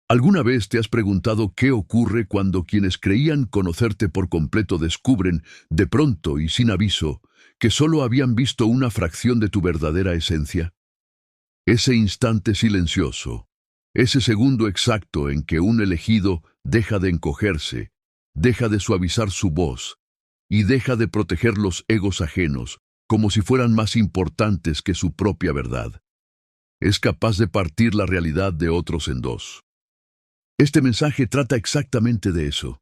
¿Alguna vez te has preguntado qué ocurre cuando quienes creían conocerte por completo descubren, de pronto y sin aviso, que solo habían visto una fracción de tu verdadera esencia? Ese instante silencioso, ese segundo exacto en que un elegido deja de encogerse, deja de suavizar su voz y deja de proteger los egos ajenos como si fueran más importantes que su propia verdad, es capaz de partir la realidad de otros en dos. Este mensaje trata exactamente de eso,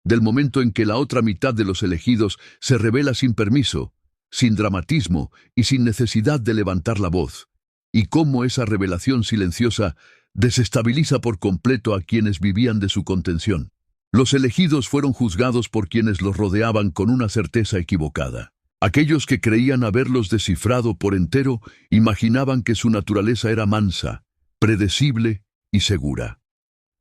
del momento en que la otra mitad de los elegidos se revela sin permiso, sin dramatismo y sin necesidad de levantar la voz, y cómo esa revelación silenciosa desestabiliza por completo a quienes vivían de su contención. Los elegidos fueron juzgados por quienes los rodeaban con una certeza equivocada. Aquellos que creían haberlos descifrado por entero imaginaban que su naturaleza era mansa, predecible y segura.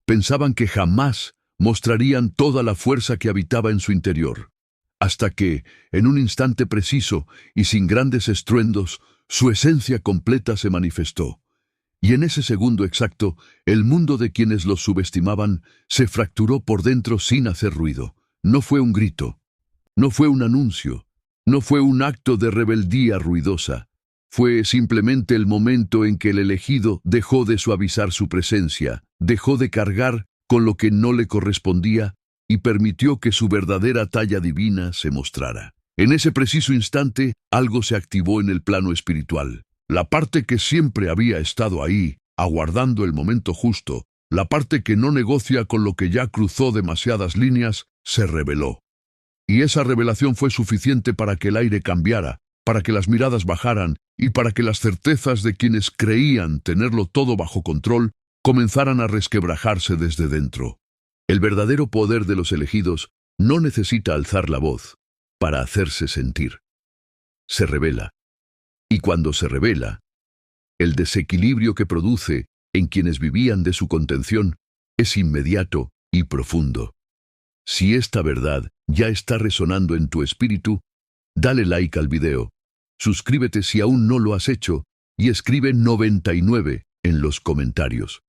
Pensaban que jamás mostrarían toda la fuerza que habitaba en su interior, hasta que, en un instante preciso y sin grandes estruendos, su esencia completa se manifestó. Y en ese segundo exacto, el mundo de quienes los subestimaban se fracturó por dentro sin hacer ruido. No fue un grito, no fue un anuncio, no fue un acto de rebeldía ruidosa. Fue simplemente el momento en que el elegido dejó de suavizar su presencia, dejó de cargar con lo que no le correspondía y permitió que su verdadera talla divina se mostrara. En ese preciso instante, algo se activó en el plano espiritual. La parte que siempre había estado ahí, aguardando el momento justo, la parte que no negocia con lo que ya cruzó demasiadas líneas, se reveló. Y esa revelación fue suficiente para que el aire cambiara, para que las miradas bajaran y para que las certezas de quienes creían tenerlo todo bajo control comenzaran a resquebrajarse desde dentro. El verdadero poder de los elegidos no necesita alzar la voz para hacerse sentir. Se revela. Y cuando se revela, el desequilibrio que produce en quienes vivían de su contención es inmediato y profundo. Si esta verdad ya está resonando en tu espíritu, dale like al video, suscríbete si aún no lo has hecho y escribe 99 en los comentarios.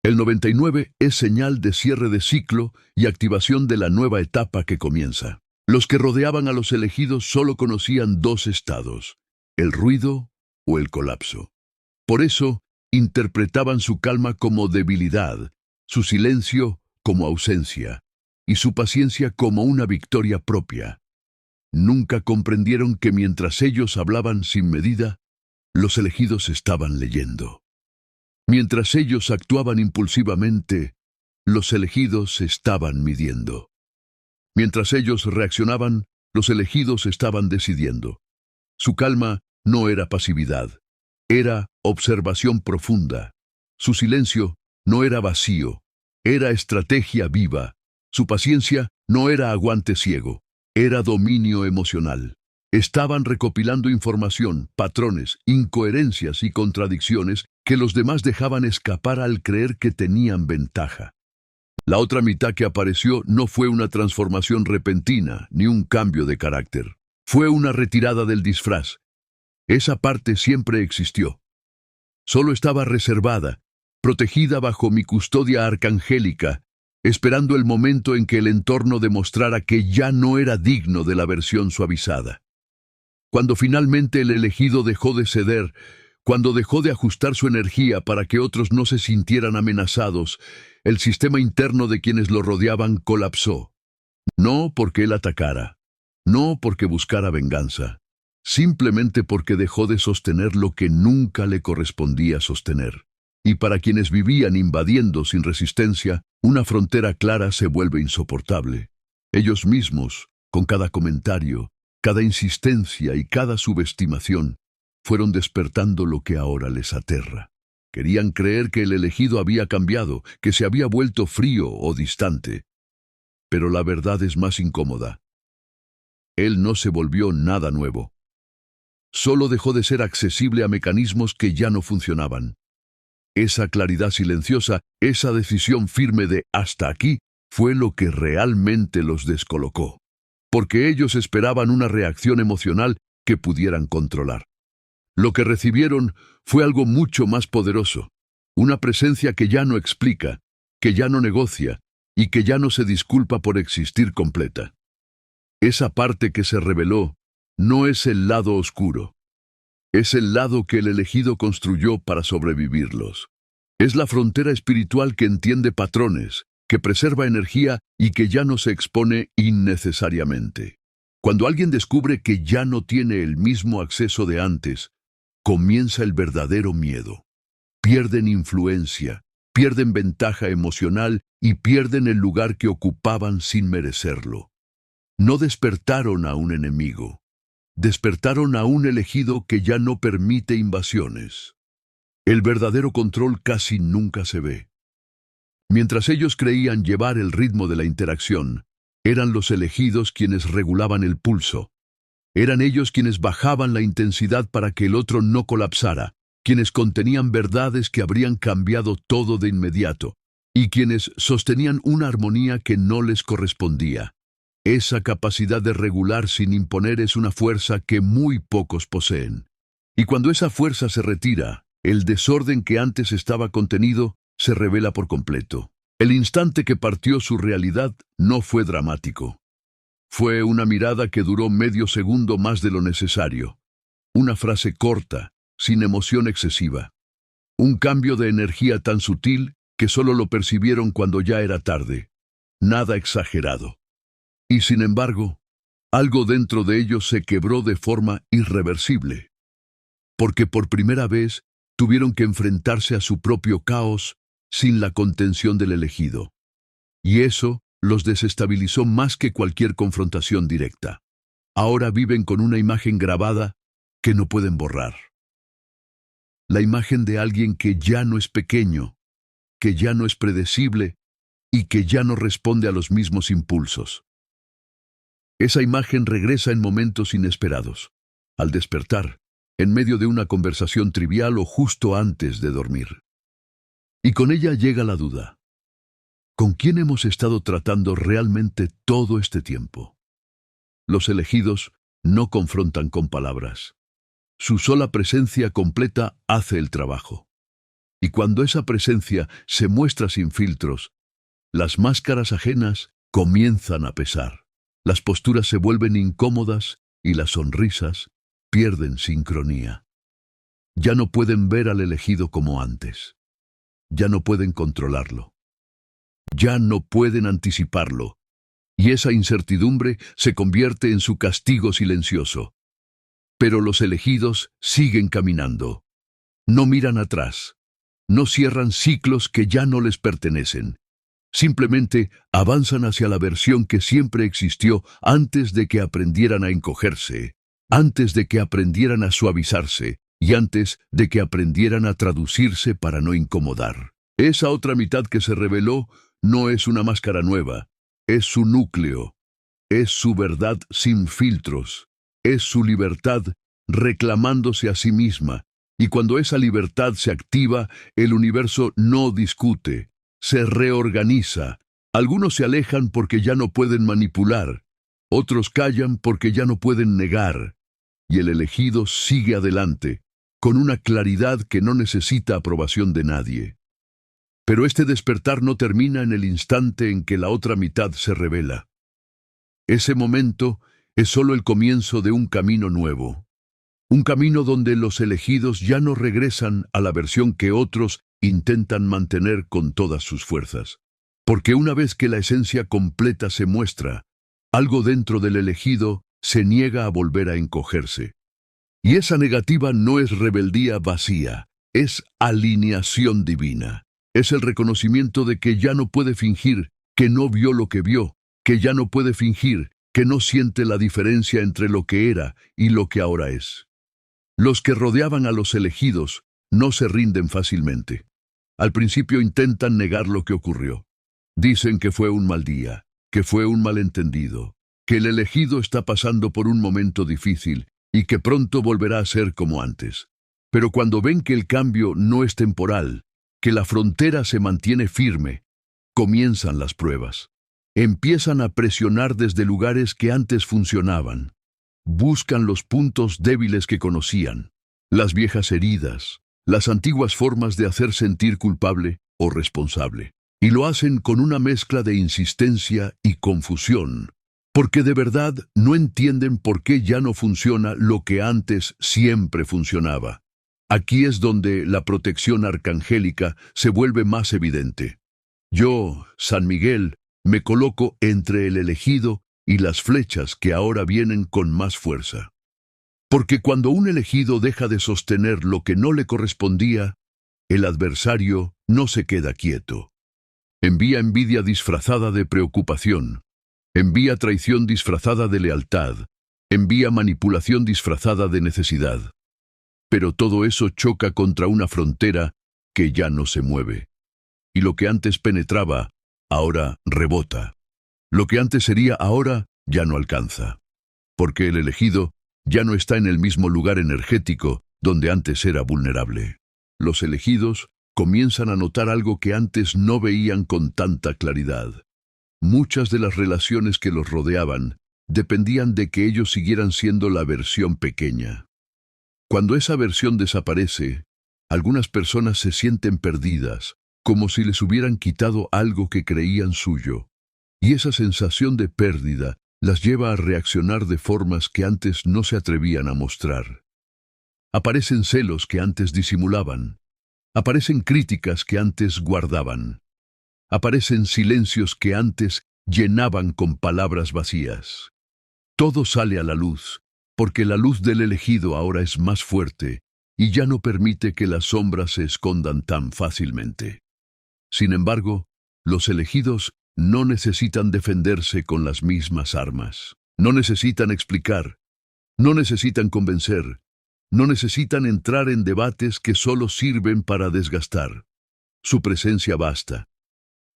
El 99 es señal de cierre de ciclo y activación de la nueva etapa que comienza. Los que rodeaban a los elegidos solo conocían dos estados, el ruido o el colapso. Por eso, interpretaban su calma como debilidad, su silencio como ausencia y su paciencia como una victoria propia. Nunca comprendieron que mientras ellos hablaban sin medida, los elegidos estaban leyendo. Mientras ellos actuaban impulsivamente, los elegidos estaban midiendo. Mientras ellos reaccionaban, los elegidos estaban decidiendo. Su calma no era pasividad, era observación profunda. Su silencio no era vacío, era estrategia viva. Su paciencia no era aguante ciego, era dominio emocional. Estaban recopilando información, patrones, incoherencias y contradicciones que los demás dejaban escapar al creer que tenían ventaja. La otra mitad que apareció no fue una transformación repentina ni un cambio de carácter. Fue una retirada del disfraz. Esa parte siempre existió. Solo estaba reservada, protegida bajo mi custodia arcangélica, esperando el momento en que el entorno demostrara que ya no era digno de la versión suavizada. Cuando finalmente el elegido dejó de ceder, cuando dejó de ajustar su energía para que otros no se sintieran amenazados, el sistema interno de quienes lo rodeaban colapsó. No porque él atacara, no porque buscara venganza, simplemente porque dejó de sostener lo que nunca le correspondía sostener. Y para quienes vivían invadiendo sin resistencia, una frontera clara se vuelve insoportable. Ellos mismos, con cada comentario, cada insistencia y cada subestimación, fueron despertando lo que ahora les aterra. Querían creer que el elegido había cambiado, que se había vuelto frío o distante. Pero la verdad es más incómoda. Él no se volvió nada nuevo. Solo dejó de ser accesible a mecanismos que ya no funcionaban. Esa claridad silenciosa, esa decisión firme de hasta aquí, fue lo que realmente los descolocó. Porque ellos esperaban una reacción emocional que pudieran controlar. Lo que recibieron fue algo mucho más poderoso, una presencia que ya no explica, que ya no negocia y que ya no se disculpa por existir completa. Esa parte que se reveló no es el lado oscuro, es el lado que el elegido construyó para sobrevivirlos. Es la frontera espiritual que entiende patrones, que preserva energía y que ya no se expone innecesariamente. Cuando alguien descubre que ya no tiene el mismo acceso de antes, comienza el verdadero miedo. Pierden influencia, pierden ventaja emocional y pierden el lugar que ocupaban sin merecerlo. No despertaron a un enemigo, despertaron a un elegido que ya no permite invasiones. El verdadero control casi nunca se ve. Mientras ellos creían llevar el ritmo de la interacción, eran los elegidos quienes regulaban el pulso. Eran ellos quienes bajaban la intensidad para que el otro no colapsara, quienes contenían verdades que habrían cambiado todo de inmediato, y quienes sostenían una armonía que no les correspondía. Esa capacidad de regular sin imponer es una fuerza que muy pocos poseen. Y cuando esa fuerza se retira, el desorden que antes estaba contenido se revela por completo. El instante que partió su realidad no fue dramático. Fue una mirada que duró medio segundo más de lo necesario. Una frase corta, sin emoción excesiva. Un cambio de energía tan sutil que solo lo percibieron cuando ya era tarde. Nada exagerado. Y sin embargo, algo dentro de ellos se quebró de forma irreversible. Porque por primera vez tuvieron que enfrentarse a su propio caos sin la contención del elegido. Y eso los desestabilizó más que cualquier confrontación directa. Ahora viven con una imagen grabada que no pueden borrar. La imagen de alguien que ya no es pequeño, que ya no es predecible y que ya no responde a los mismos impulsos. Esa imagen regresa en momentos inesperados, al despertar, en medio de una conversación trivial o justo antes de dormir. Y con ella llega la duda. ¿Con quién hemos estado tratando realmente todo este tiempo? Los elegidos no confrontan con palabras. Su sola presencia completa hace el trabajo. Y cuando esa presencia se muestra sin filtros, las máscaras ajenas comienzan a pesar. Las posturas se vuelven incómodas y las sonrisas pierden sincronía. Ya no pueden ver al elegido como antes. Ya no pueden controlarlo. Ya no pueden anticiparlo. Y esa incertidumbre se convierte en su castigo silencioso. Pero los elegidos siguen caminando. No miran atrás. No cierran ciclos que ya no les pertenecen. Simplemente avanzan hacia la versión que siempre existió antes de que aprendieran a encogerse, antes de que aprendieran a suavizarse y antes de que aprendieran a traducirse para no incomodar. Esa otra mitad que se reveló no es una máscara nueva, es su núcleo, es su verdad sin filtros, es su libertad reclamándose a sí misma, y cuando esa libertad se activa, el universo no discute, se reorganiza. Algunos se alejan porque ya no pueden manipular, otros callan porque ya no pueden negar, y el elegido sigue adelante, con una claridad que no necesita aprobación de nadie. Pero este despertar no termina en el instante en que la otra mitad se revela. Ese momento es solo el comienzo de un camino nuevo. Un camino donde los elegidos ya no regresan a la versión que otros intentan mantener con todas sus fuerzas. Porque una vez que la esencia completa se muestra, algo dentro del elegido se niega a volver a encogerse. Y esa negativa no es rebeldía vacía, es alineación divina. Es el reconocimiento de que ya no puede fingir que no vio lo que vio, que ya no puede fingir que no siente la diferencia entre lo que era y lo que ahora es. Los que rodeaban a los elegidos no se rinden fácilmente. Al principio intentan negar lo que ocurrió. Dicen que fue un mal día, que fue un malentendido, que el elegido está pasando por un momento difícil y que pronto volverá a ser como antes. Pero cuando ven que el cambio no es temporal, que la frontera se mantiene firme, comienzan las pruebas. Empiezan a presionar desde lugares que antes funcionaban. Buscan los puntos débiles que conocían, las viejas heridas, las antiguas formas de hacer sentir culpable o responsable. Y lo hacen con una mezcla de insistencia y confusión, porque de verdad no entienden por qué ya no funciona lo que antes siempre funcionaba. Aquí es donde la protección arcangélica se vuelve más evidente. Yo, San Miguel, me coloco entre el elegido y las flechas que ahora vienen con más fuerza. Porque cuando un elegido deja de sostener lo que no le correspondía, el adversario no se queda quieto. Envía envidia disfrazada de preocupación, envía traición disfrazada de lealtad, envía manipulación disfrazada de necesidad. Pero todo eso choca contra una frontera que ya no se mueve. Y lo que antes penetraba, ahora rebota. Lo que antes sería ahora ya no alcanza. Porque el elegido ya no está en el mismo lugar energético donde antes era vulnerable. Los elegidos comienzan a notar algo que antes no veían con tanta claridad. Muchas de las relaciones que los rodeaban dependían de que ellos siguieran siendo la versión pequeña. Cuando esa versión desaparece, algunas personas se sienten perdidas, como si les hubieran quitado algo que creían suyo. Y esa sensación de pérdida las lleva a reaccionar de formas que antes no se atrevían a mostrar. Aparecen celos que antes disimulaban. Aparecen críticas que antes guardaban. Aparecen silencios que antes llenaban con palabras vacías. Todo sale a la luz, porque la luz del elegido ahora es más fuerte y ya no permite que las sombras se escondan tan fácilmente. Sin embargo, los elegidos no necesitan defenderse con las mismas armas. No necesitan explicar, no necesitan convencer, no necesitan entrar en debates que solo sirven para desgastar. Su presencia basta.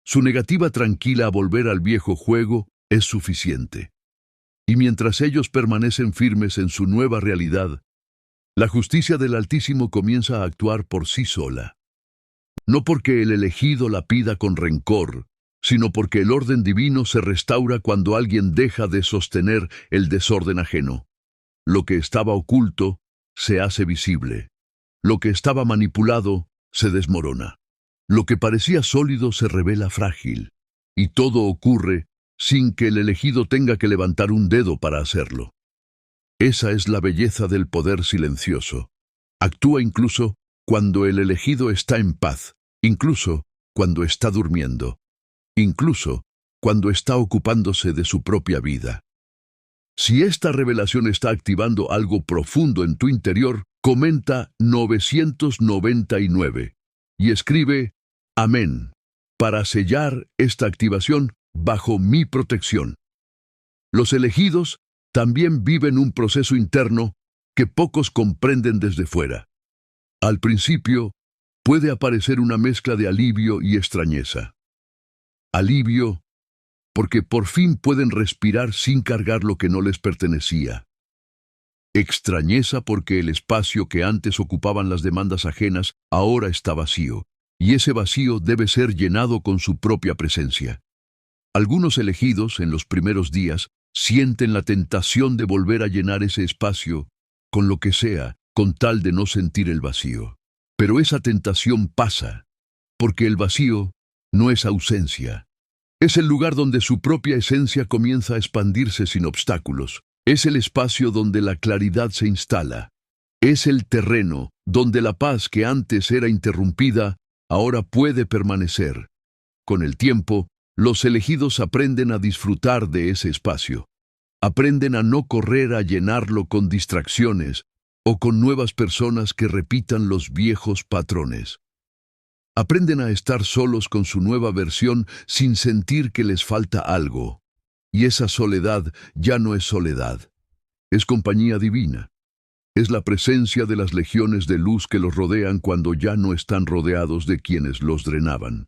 Su negativa tranquila a volver al viejo juego es suficiente. Y mientras ellos permanecen firmes en su nueva realidad, la justicia del Altísimo comienza a actuar por sí sola. No porque el elegido la pida con rencor, sino porque el orden divino se restaura cuando alguien deja de sostener el desorden ajeno. Lo que estaba oculto se hace visible. Lo que estaba manipulado se desmorona. Lo que parecía sólido se revela frágil. Y todo ocurre sin que el elegido tenga que levantar un dedo para hacerlo. Esa es la belleza del poder silencioso. Actúa incluso cuando el elegido está en paz, incluso cuando está durmiendo, incluso cuando está ocupándose de su propia vida. Si esta revelación está activando algo profundo en tu interior, comenta 999 y escribe Amén para sellar esta activación bajo mi protección. Los elegidos también viven un proceso interno que pocos comprenden desde fuera. Al principio, puede aparecer una mezcla de alivio y extrañeza. Alivio, porque por fin pueden respirar sin cargar lo que no les pertenecía. Extrañeza porque el espacio que antes ocupaban las demandas ajenas ahora está vacío, y ese vacío debe ser llenado con su propia presencia. Algunos elegidos, en los primeros días, sienten la tentación de volver a llenar ese espacio con lo que sea, con tal de no sentir el vacío. Pero esa tentación pasa, porque el vacío no es ausencia. Es el lugar donde su propia esencia comienza a expandirse sin obstáculos. Es el espacio donde la claridad se instala. Es el terreno donde la paz que antes era interrumpida, ahora puede permanecer. Con el tiempo, los elegidos aprenden a disfrutar de ese espacio. Aprenden a no correr a llenarlo con distracciones o con nuevas personas que repitan los viejos patrones. Aprenden a estar solos con su nueva versión sin sentir que les falta algo. Y esa soledad ya no es soledad. Es compañía divina. Es la presencia de las legiones de luz que los rodean cuando ya no están rodeados de quienes los drenaban.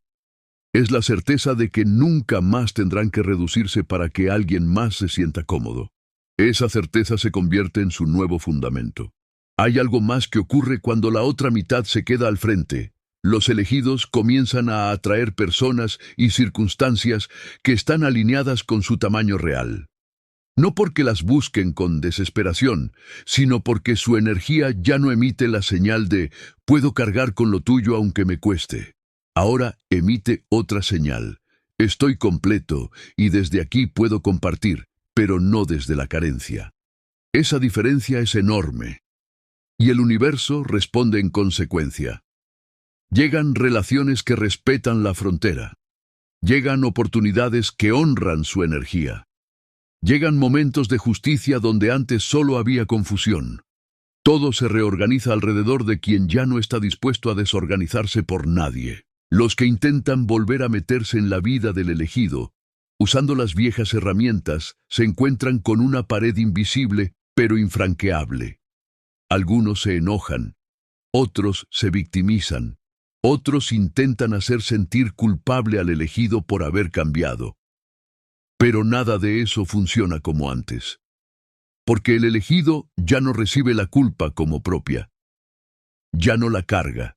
Es la certeza de que nunca más tendrán que reducirse para que alguien más se sienta cómodo. Esa certeza se convierte en su nuevo fundamento. Hay algo más que ocurre cuando la otra mitad se queda al frente. Los elegidos comienzan a atraer personas y circunstancias que están alineadas con su tamaño real. No porque las busquen con desesperación, sino porque su energía ya no emite la señal de «puedo cargar con lo tuyo aunque me cueste». Ahora emite otra señal. Estoy completo y desde aquí puedo compartir, pero no desde la carencia. Esa diferencia es enorme. Y el universo responde en consecuencia. Llegan relaciones que respetan la frontera. Llegan oportunidades que honran su energía. Llegan momentos de justicia donde antes solo había confusión. Todo se reorganiza alrededor de quien ya no está dispuesto a desorganizarse por nadie. Los que intentan volver a meterse en la vida del elegido, usando las viejas herramientas, se encuentran con una pared invisible, pero infranqueable. Algunos se enojan, otros se victimizan, otros intentan hacer sentir culpable al elegido por haber cambiado. Pero nada de eso funciona como antes. Porque el elegido ya no recibe la culpa como propia. Ya no la carga.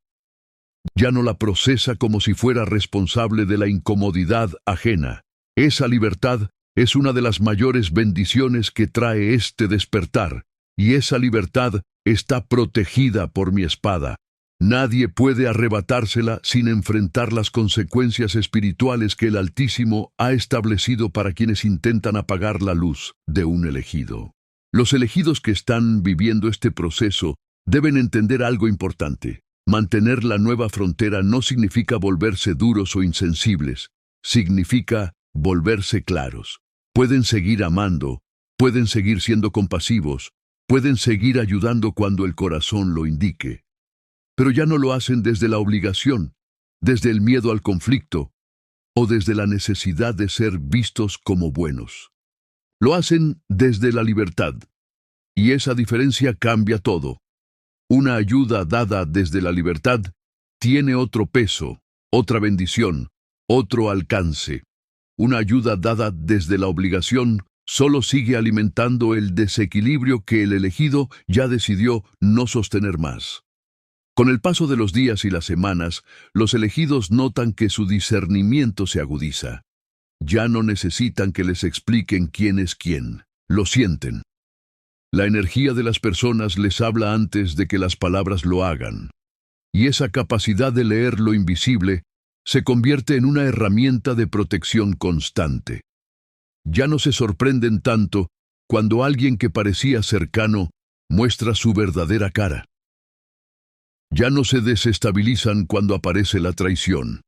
Ya no la procesa como si fuera responsable de la incomodidad ajena. Esa libertad es una de las mayores bendiciones que trae este despertar, y esa libertad está protegida por mi espada. Nadie puede arrebatársela sin enfrentar las consecuencias espirituales que el Altísimo ha establecido para quienes intentan apagar la luz de un elegido. Los elegidos que están viviendo este proceso deben entender algo importante. Mantener la nueva frontera no significa volverse duros o insensibles, significa volverse claros. Pueden seguir amando, pueden seguir siendo compasivos, pueden seguir ayudando cuando el corazón lo indique. Pero ya no lo hacen desde la obligación, desde el miedo al conflicto o desde la necesidad de ser vistos como buenos. Lo hacen desde la libertad, y esa diferencia cambia todo. Una ayuda dada desde la libertad tiene otro peso, otra bendición, otro alcance. Una ayuda dada desde la obligación solo sigue alimentando el desequilibrio que el elegido ya decidió no sostener más. Con el paso de los días y las semanas, los elegidos notan que su discernimiento se agudiza. Ya no necesitan que les expliquen quién es quién. Lo sienten. La energía de las personas les habla antes de que las palabras lo hagan. Y esa capacidad de leer lo invisible se convierte en una herramienta de protección constante. Ya no se sorprenden tanto cuando alguien que parecía cercano muestra su verdadera cara. Ya no se desestabilizan cuando aparece la traición,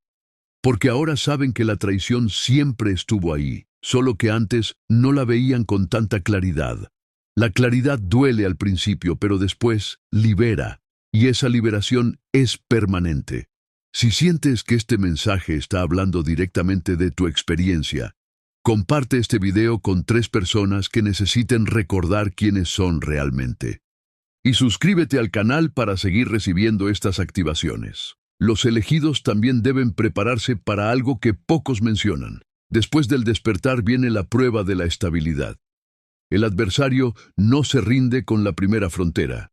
porque ahora saben que la traición siempre estuvo ahí, solo que antes no la veían con tanta claridad. La claridad duele al principio, pero después libera, y esa liberación es permanente. Si sientes que este mensaje está hablando directamente de tu experiencia, comparte este video con 3 personas que necesiten recordar quiénes son realmente. Y suscríbete al canal para seguir recibiendo estas activaciones. Los elegidos también deben prepararse para algo que pocos mencionan. Después del despertar viene la prueba de la estabilidad. El adversario no se rinde con la primera frontera.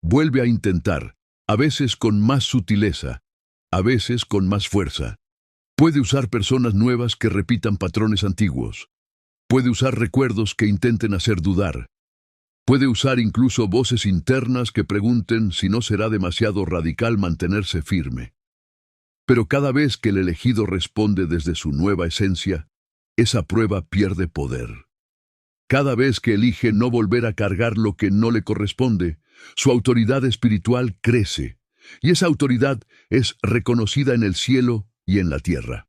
Vuelve a intentar, a veces con más sutileza, a veces con más fuerza. Puede usar personas nuevas que repitan patrones antiguos. Puede usar recuerdos que intenten hacer dudar. Puede usar incluso voces internas que pregunten si no será demasiado radical mantenerse firme. Pero cada vez que el elegido responde desde su nueva esencia, esa prueba pierde poder. Cada vez que elige no volver a cargar lo que no le corresponde, su autoridad espiritual crece, y esa autoridad es reconocida en el cielo y en la tierra.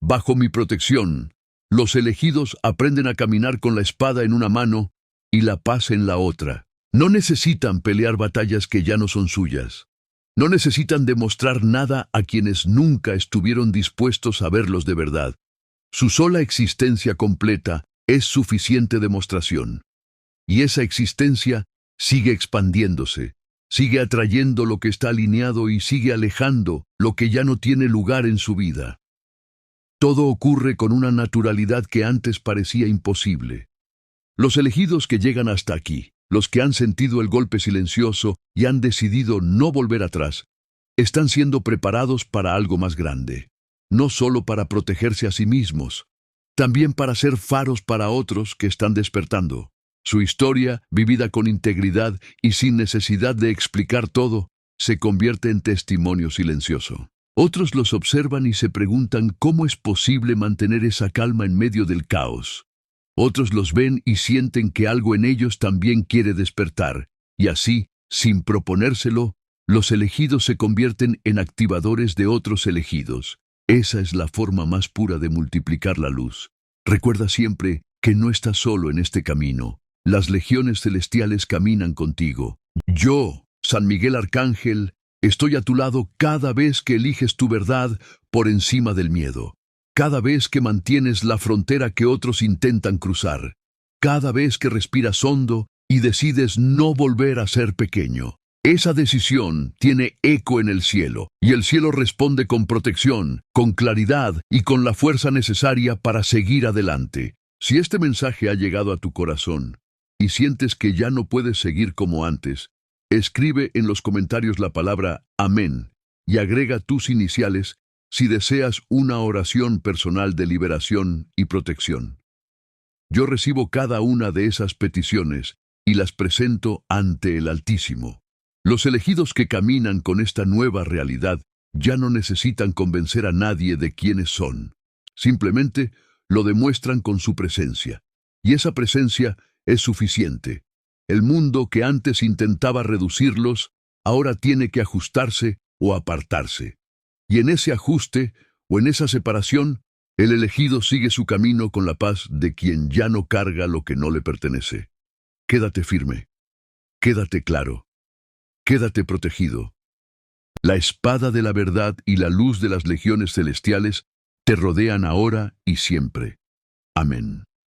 Bajo mi protección, los elegidos aprenden a caminar con la espada en una mano y la paz en la otra. No necesitan pelear batallas que ya no son suyas. No necesitan demostrar nada a quienes nunca estuvieron dispuestos a verlos de verdad. Su sola existencia completa es suficiente demostración. Y esa existencia sigue expandiéndose, sigue atrayendo lo que está alineado y sigue alejando lo que ya no tiene lugar en su vida. Todo ocurre con una naturalidad que antes parecía imposible. Los elegidos que llegan hasta aquí, los que han sentido el golpe silencioso y han decidido no volver atrás, están siendo preparados para algo más grande. No solo para protegerse a sí mismos, también para ser faros para otros que están despertando. Su historia, vivida con integridad y sin necesidad de explicar todo, se convierte en testimonio silencioso. Otros los observan y se preguntan cómo es posible mantener esa calma en medio del caos. Otros los ven y sienten que algo en ellos también quiere despertar, y así, sin proponérselo, los elegidos se convierten en activadores de otros elegidos. Esa es la forma más pura de multiplicar la luz. Recuerda siempre que no estás solo en este camino. Las legiones celestiales caminan contigo. Yo, San Miguel Arcángel, estoy a tu lado cada vez que eliges tu verdad por encima del miedo. Cada vez que mantienes la frontera que otros intentan cruzar. Cada vez que respiras hondo y decides no volver a ser pequeño. Esa decisión tiene eco en el cielo, y el cielo responde con protección, con claridad y con la fuerza necesaria para seguir adelante. Si este mensaje ha llegado a tu corazón y sientes que ya no puedes seguir como antes, escribe en los comentarios la palabra Amén y agrega tus iniciales si deseas una oración personal de liberación y protección. Yo recibo cada una de esas peticiones y las presento ante el Altísimo. Los elegidos que caminan con esta nueva realidad ya no necesitan convencer a nadie de quiénes son. Simplemente lo demuestran con su presencia. Y esa presencia es suficiente. El mundo que antes intentaba reducirlos, ahora tiene que ajustarse o apartarse. Y en ese ajuste o en esa separación, el elegido sigue su camino con la paz de quien ya no carga lo que no le pertenece. Quédate firme. Quédate claro. Quédate protegido. La espada de la verdad y la luz de las legiones celestiales te rodean ahora y siempre. Amén.